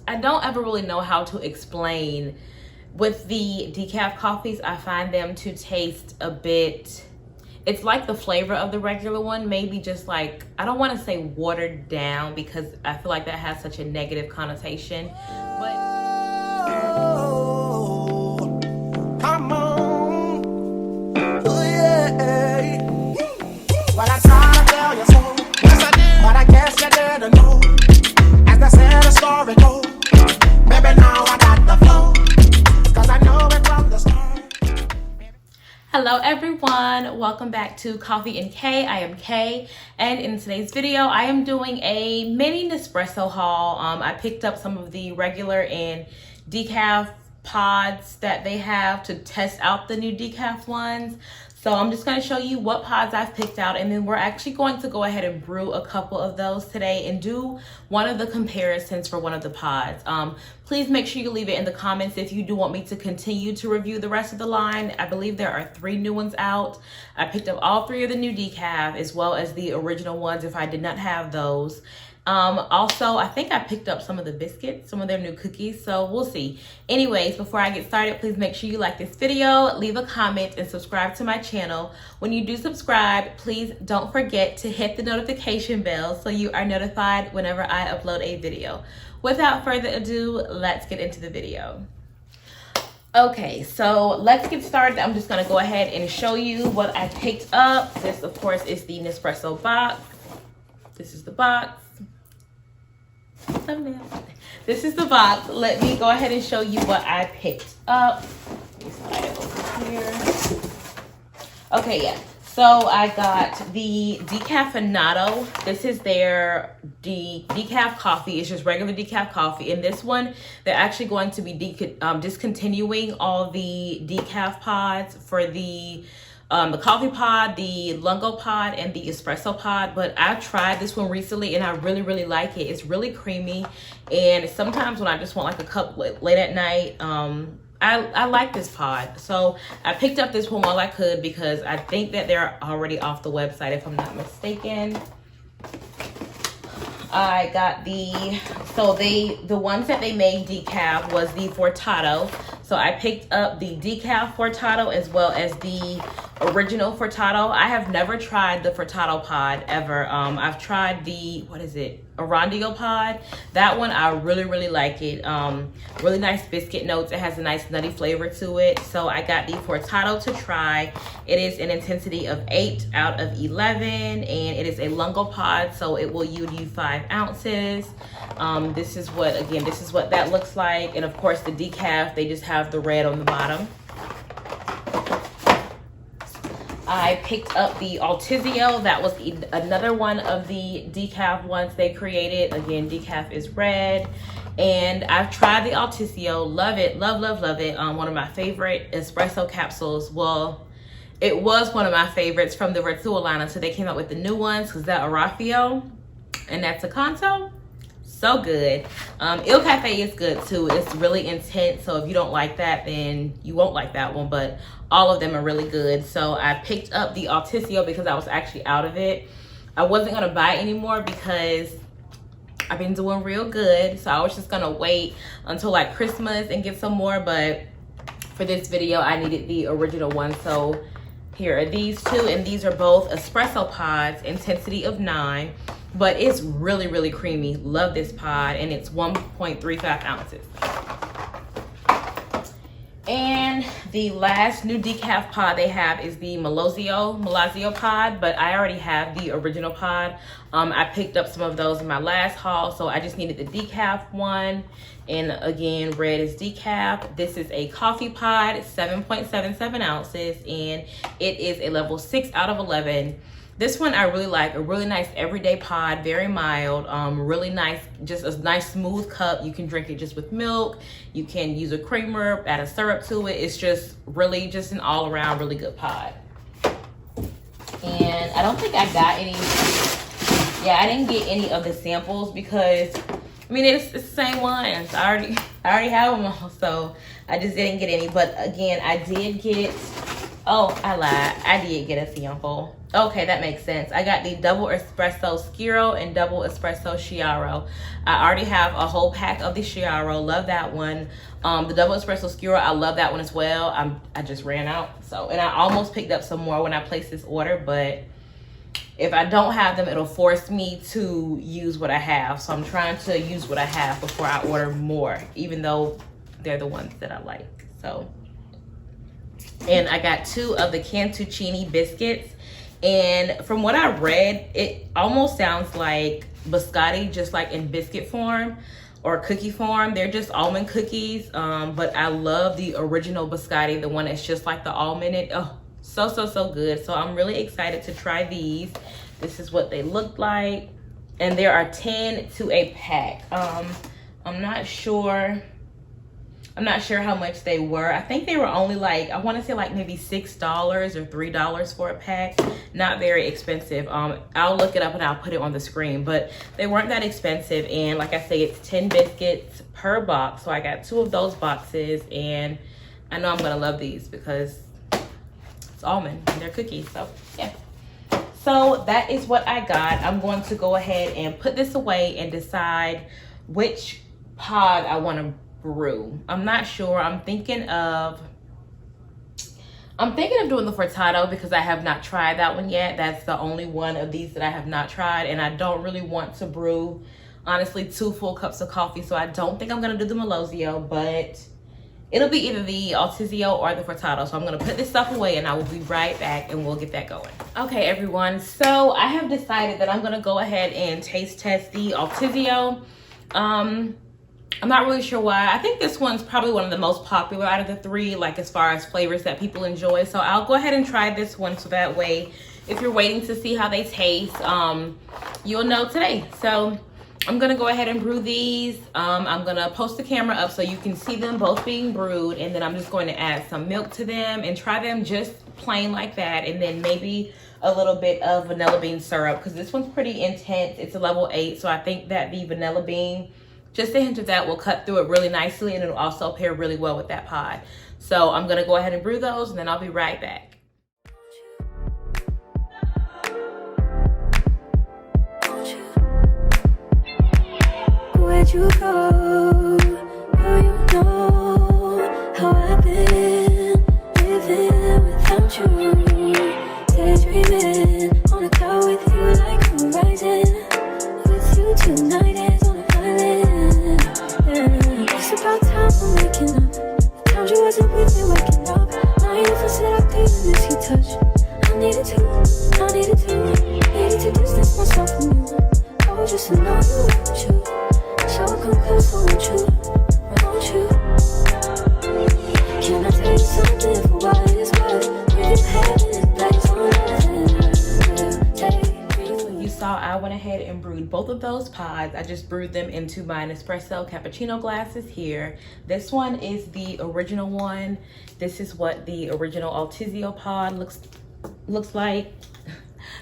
I don't ever really know how to explain. With the decaf coffees, I find them to taste a bit, it's like the flavor of the regular one, maybe just like, I don't want to say watered down because I feel like that has such a negative connotation, but come on. Oh, yeah. Well, I tried to tell you so. Yes, I did. But I guess you didn't know. As they said, the story goes. Maybe now I got the flow. Cause I know it from the start. Hello everyone, welcome back to Coffee and K. I am Kay, and in today's video I am doing a mini Nespresso haul. I picked up some of the regular and decaf pods that they have to test out the new decaf ones. So I'm just going to show you what pods I've picked out, and then we're actually going to go ahead and brew a couple of those today and do one of the comparisons for one of the pods. Please make sure you leave it in the comments if you do want me to continue to review the rest of the line. I believe there are 3 new ones out. I picked up all 3 of the new decaf as well as the original ones if I did not have those. Also, I think I picked up some of the biscuits, some of their new cookies, so we'll see. Anyways, before I get started, please make sure you like this video, leave a comment, and subscribe to my channel. When you do subscribe, please don't forget to hit the notification bell so you are notified whenever I upload a video. Without further ado, let's get into the video. Okay, so let's get started. I'm just gonna go ahead and show you what I picked up. This, of course, is the Nespresso box. This is the box. This is the box. Let me go ahead and show you what I picked up. Let me slide it over here. Okay, yeah. So I got the Decaf Portado. This is their Decaf Coffee. It's just regular decaf coffee. And this one, they're actually going to be discontinuing all the decaf pods for the coffee pod, the lungo pod, and the espresso pod. But I tried this one recently and I really like it. It's really creamy, and sometimes when I just want like a cup late at night, I like this pod. So I picked up this one while I could because I think that they're already off the website if I'm not mistaken. I got the ones that they made decaf was the Portado. So I picked up the Decaf Portado as well as the original Portado. I have never tried the Portado pod ever. I've tried the, what is it? Artezio pod. That one, I really like it. Really nice biscuit notes. It has a nice nutty flavor to it. So I got the Portado to try. It is an intensity of 8 out of 11, and it is a lungo pod, so it will yield you 5 ounces. This is what that looks like. And of course the decaf, they just have the red on the bottom. I picked up the Artezio. That was another one of the decaf ones they created. Again, decaf is red. And I've tried the Artezio. Love it. Love it. One of my favorite espresso capsules. Well, it was one of my favorites from the Vertuo line until they came out with the new ones, because that Artezio and that Cantuccini, so good. Il Cafe is good too. It's really intense, so if you don't like that, then you won't like that one, but all of them are really good. So I picked up the Artezio because I was actually out of it. I wasn't gonna buy anymore because I've been doing real good, so I was just gonna wait until like Christmas and get some more, but for this video I needed the original one. So here are these 2, and these are both espresso pods, intensity of 9. But it's really creamy. Love this pod, and it's 1.35 ounces. And the last new decaf pod they have is the Malazio pod, but I already have the original pod. I picked up some of those in my last haul, so I just needed the decaf one. And again, red is decaf. This is a coffee pod, 7.77 ounces, and it is a level 6 out of 11. This one I really like, a really nice everyday pod, very mild, really nice, just a nice smooth cup. You can drink it just with milk. You can use a creamer, add a syrup to it. It's just really just an all around really good pod. And I don't think I got any, yeah, I didn't get any of the samples because, I mean, it's the same ones. I already have them all, so I just didn't get any. But again, I did get Oh, I lied. I did get a Sionful. Okay, that makes sense. I got the double espresso Sciro and double espresso Chiaro. I already have a whole pack of the Chiaro. Love that one. The double espresso Sciro, I love that one as well. I just ran out. So, and I almost picked up some more when I placed this order, but if I don't have them, it'll force me to use what I have. So I'm trying to use what I have before I order more, even though they're the ones that I like. So, and I got 2 of the Cantuccini Biscuits. And from what I read, it almost sounds like biscotti, just like in biscuit form or cookie form. They're just almond cookies, but I love the original biscotti, the one that's just like the almond. Oh, so good. So I'm really excited to try these. This is what they look like, and there are 10 to a pack. I'm not sure how much they were. I think they were only like, I want to say like maybe $6 or $3 for a pack. Not very expensive. I'll look it up and I'll put it on the screen, but they weren't that expensive. And like I say, it's 10 biscuits per box. So I got 2 of those boxes, and I know I'm gonna love these because it's almond and they're cookies. So yeah. So that is what I got. I'm going to go ahead and put this away and decide which pod I want to brew. I'm not sure. I'm thinking of doing the Portado because I have not tried that one yet. That's the only one of these that I have not tried, and I don't really want to brew, honestly, 2 full cups of coffee. So I don't think I'm gonna do the Melozio, but it'll be either the Artezio or the Portado. So I'm gonna put this stuff away and I will be right back and we'll get that going. Okay, everyone. So I have decided that I'm gonna go ahead and taste test the Artezio. I'm not really sure why. I think this one's probably one of the most popular out of the 3, like as far as flavors that people enjoy. So I'll go ahead and try this one, so that way if you're waiting to see how they taste, you'll know today. So I'm gonna go ahead and brew these. I'm gonna post the camera up so you can see them both being brewed, and then I'm just going to add some milk to them and try them just plain like that, and then maybe a little bit of vanilla bean syrup, because this one's pretty intense. It's a level 8, so I think that the vanilla bean, just a hint of that, will cut through it really nicely, and it'll also pair really well with that pod. So I'm gonna go ahead and brew those, and then I'll be right back. Where'd you go? Oh, you know how I've been living without you. Daydreaming on a cloud with you like horizon. With you tonight is on an island. Yeah. It's about time I'm waking up. The times you wasn't with me waking up. Now you feel set up deep in this heat touch. I needed to distance myself from you. Oh, just to know you want you. So come close, won't you? Won't you? Can I tell you something for what it's worth? Really having it place on nothing. You saw I went ahead and brewed both of those pods. I just brewed them into my Nespresso cappuccino glasses here. This one is the original one. This is what the original Artezio pod looks like.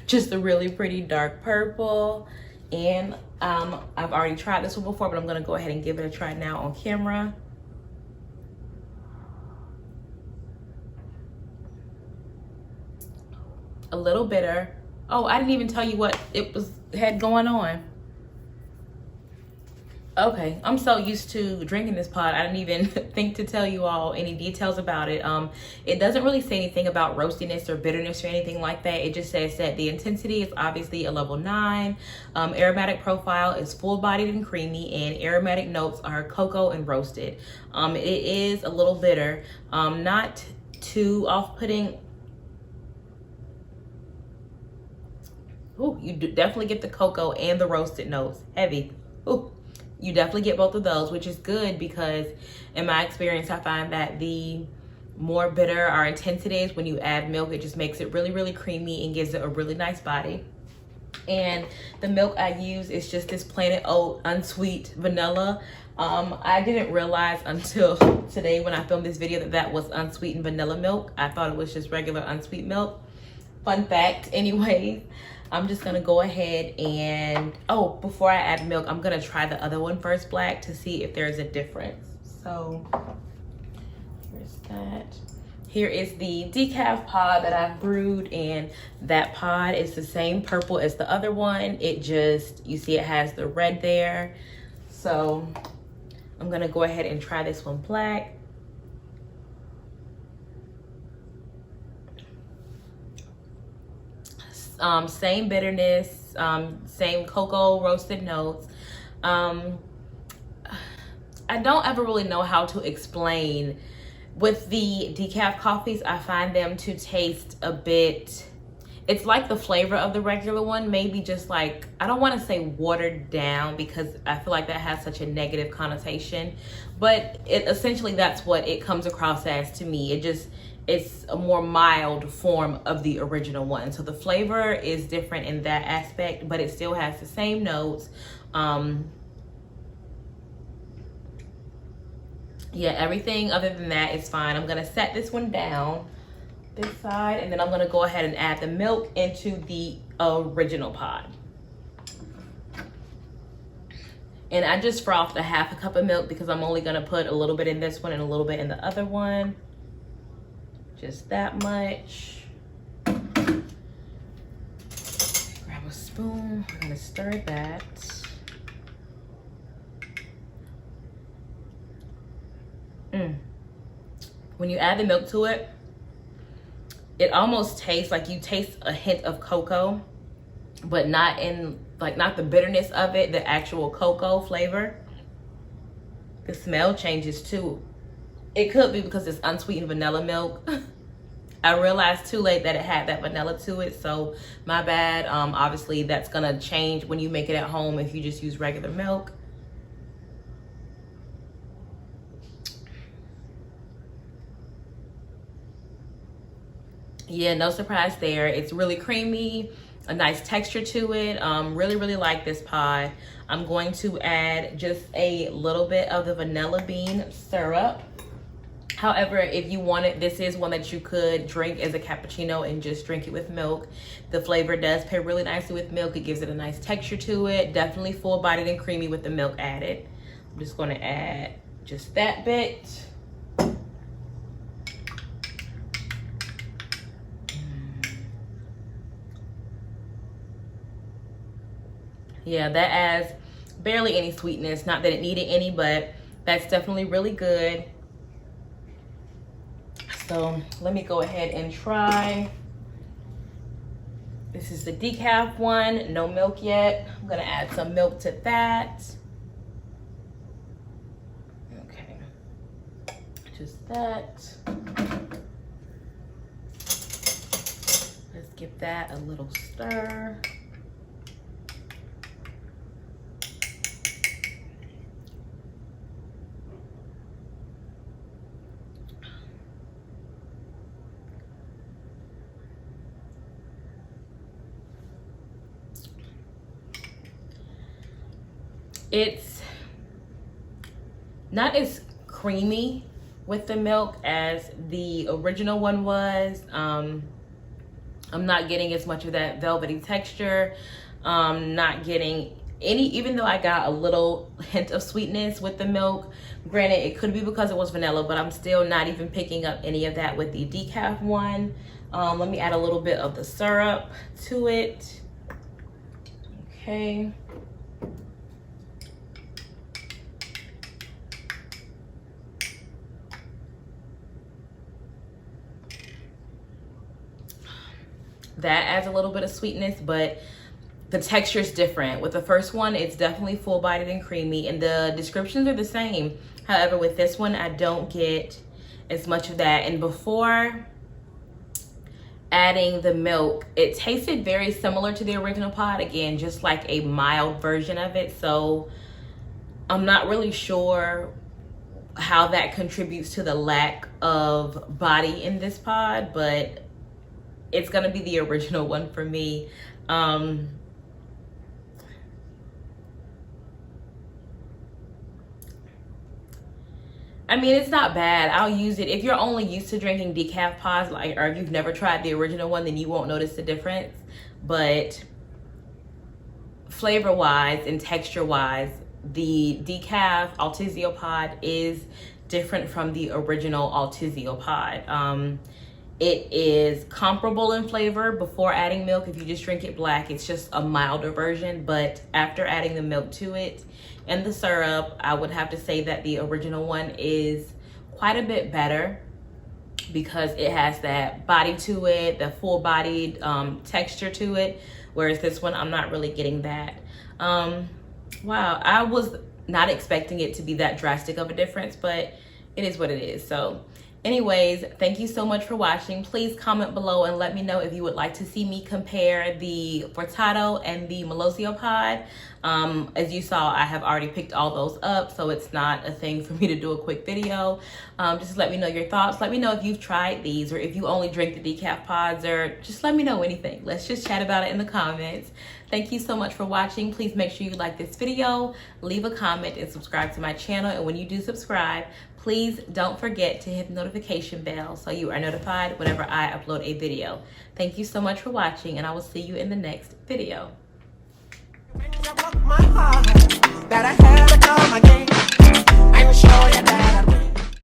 Just a really pretty dark purple. And I've already tried this one before, but I'm gonna go ahead and give it a try now on camera. A little bitter. Oh, I didn't even tell you what it had going on. Okay, I'm so used to drinking this pod, I didn't even think to tell you all any details about it. It doesn't really say anything about roastiness or bitterness or anything like that. It just says that the intensity is obviously a level 9. Aromatic profile is full-bodied and creamy, and aromatic notes are cocoa and roasted. It is a little bitter, not too off-putting. Ooh, you definitely get the cocoa and the roasted notes, heavy. Ooh. You definitely get both of those, which is good because in my experience, I find that the more bitter or intense it is, when you add milk, it just makes it really, really creamy and gives it a really nice body. And the milk I use is just this Planet Oat unsweet vanilla. I didn't realize until today when I filmed this video that was unsweetened vanilla milk. I thought it was just regular unsweet milk. Fun fact, anyways. I'm just gonna go ahead and, oh, before I add milk, I'm gonna try the other one first, black, to see if there's a difference. So, here's that. Here is the decaf pod that I've brewed, and that pod is the same purple as the other one. It just, you see it has the red there. So I'm gonna go ahead and try this one black. Same bitterness, same cocoa roasted notes. I don't ever really know how to explain. With the decaf coffees, I find them to taste a bit, it's like the flavor of the regular one, maybe just like, I don't want to say watered down because I feel like that has such a negative connotation, but it essentially, that's what it comes across as to me. It's a more mild form of the original one. So the flavor is different in that aspect, but it still has the same notes. Yeah, everything other than that is fine. I'm gonna set this one down this side, and then I'm gonna go ahead and add the milk into the original pod. And I just frothed a half a cup of milk because I'm only gonna put a little bit in this one and a little bit in the other one. Just that much. Grab a spoon, I'm gonna stir that. When you add the milk to it, it almost tastes like you taste a hint of cocoa, but not in, like, not the bitterness of it, the actual cocoa flavor. The smell changes too. It could be because it's unsweetened vanilla milk. I realized too late that it had that vanilla to it, so my bad. Obviously that's gonna change when you make it at home if you just use regular milk. Yeah, no surprise there. It's really creamy, a nice texture to it. Really like this pod. I'm going to add just a little bit of the vanilla bean syrup. However, if you want it, this is one that you could drink as a cappuccino and just drink it with milk. The flavor does pair really nicely with milk. It gives it a nice texture to it. Definitely full-bodied and creamy with the milk added. I'm just gonna add just that bit. Yeah, that adds barely any sweetness. Not that it needed any, but that's definitely really good. So let me go ahead and try. This is the decaf one, no milk yet. I'm gonna add some milk to that. Okay, just that. Let's give that a little stir. It's not as creamy with the milk as the original one was. I'm not getting as much of that velvety texture. Not getting any, even though I got a little hint of sweetness with the milk. Granted, it could be because it was vanilla, but I'm still not even picking up any of that with the decaf one. Let me add a little bit of the syrup to it. Okay. That adds a little bit of sweetness, but the texture is different. With the first one, it's definitely full-bodied and creamy, and the descriptions are the same. However, with this one, I don't get as much of that. And before adding the milk, it tasted very similar to the original pod. Again, just like a mild version of it. So I'm not really sure how that contributes to the lack of body in this pod, but it's gonna be the original one for me. I mean, it's not bad. I'll use it. If you're only used to drinking decaf pods, like, or if you've never tried the original one, then you won't notice the difference. But flavor-wise and texture-wise, the Decaf Artezio Pod is different from the original Artezio Pod. It is comparable in flavor before adding milk. If you just drink it black, it's just a milder version, but after adding the milk to it and the syrup, I would have to say that the original one is quite a bit better because it has that body to it, the full bodied texture to it, whereas this one, I'm not really getting that. Wow, I was not expecting it to be that drastic of a difference, but it is what it is. So anyways, thank you so much for watching. Please comment below and let me know if you would like to see me compare the Portado and the Melosio Pod. As you saw, I have already picked all those up, so it's not a thing for me to do a quick video. Just let me know your thoughts. Let me know if you've tried these or if you only drink the Decaf Pods, or just let me know anything. Let's just chat about it in the comments. Thank you so much for watching. Please make sure you like this video, leave a comment, and subscribe to my channel. And when you do subscribe, please don't forget to hit the notification bell so you are notified whenever I upload a video. Thank you so much for watching, and I will see you in the next video. My heart that I had to call my name. I'm sure